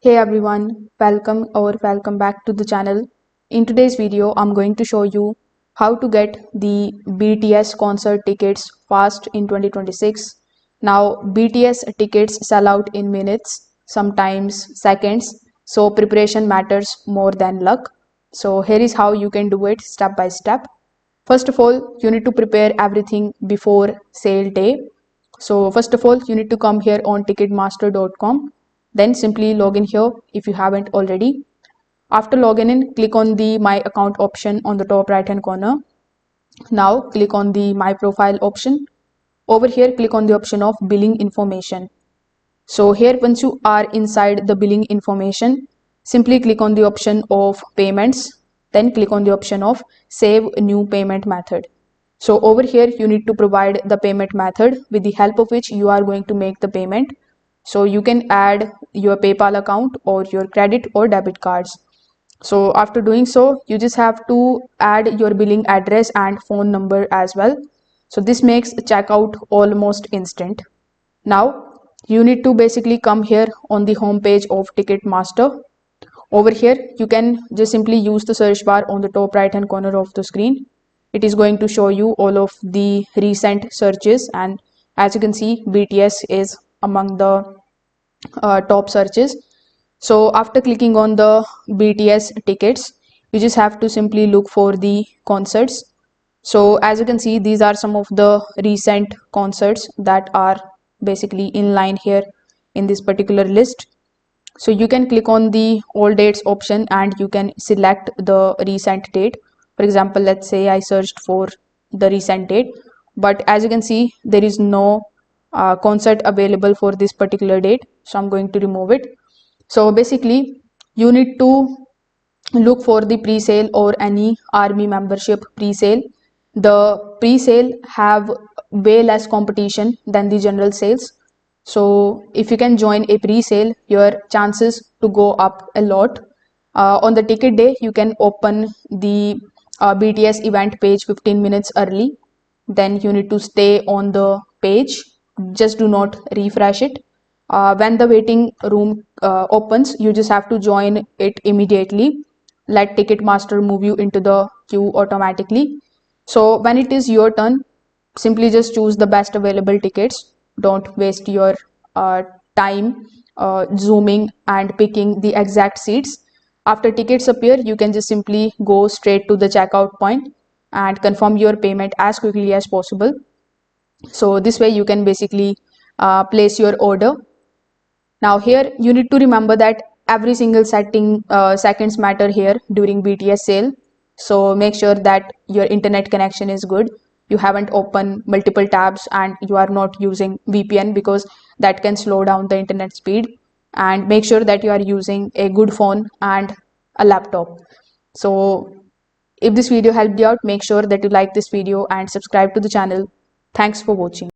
Hey everyone, welcome back to the channel. In today's video, I'm going to show you how to get the BTS concert tickets fast in 2026. Now, BTS tickets sell out in minutes, sometimes seconds, so preparation matters more than luck. So here is how you can do it step by step. First of all, you need to prepare everything before sale day. So first of all, you need to come here on ticketmaster.com. Then simply log in here if you haven't already. After logging in, click on the My Account option on the top right hand corner. Now click on the My Profile option. Over here, click on the option of Billing Information. So here, once you are inside the billing information, simply click on the option of Payments. Then click on the option of Save New Payment Method. So over here, you need to provide the payment method with the help of which you are going to make the payment. So you can add your PayPal account or your credit or debit cards. So after doing so, you just have to add your billing address and phone number as well. So this makes checkout almost instant. Now you need to basically come here on the home page of Ticketmaster. Over here, you can just simply use the search bar on the top right hand corner of the screen. It is going to show you all of the recent searches, and as you can see, BTS is among the top searches. So after clicking on the BTS tickets, you just have to simply look for the concerts. So as you can see, these are some of the recent concerts that are basically in line here in this particular list. So you can click on the all dates option and you can select the recent date. For example, let's say I searched for the recent date, but as you can see, there is no concert available for this particular date. So I'm going to remove it. So basically, you need to look for the pre-sale or any army membership pre-sale. The pre-sale have way less competition than the general sales. So if you can join a pre-sale, your chances to go up a lot. On the ticket day, you can open the BTS event page 15 minutes early. Then you need to stay on the page. Just do not refresh it. When the waiting room opens, you just have to join it immediately. Let Ticketmaster move you into the queue automatically. So when it is your turn, simply just choose the best available tickets. Don't waste your time zooming and picking the exact seats. After tickets appear, you can just simply go straight to the checkout point and confirm your payment as quickly as possible. So this way you can basically place your order. Now here you need to remember that every single seconds matter here during BTS sale. So make sure that your internet connection is good. You haven't opened multiple tabs and you are not using VPN because that can slow down the internet speed. And make sure that you are using a good phone and a laptop. So if this video helped you out, make sure that you like this video and subscribe to the channel. Thanks for watching.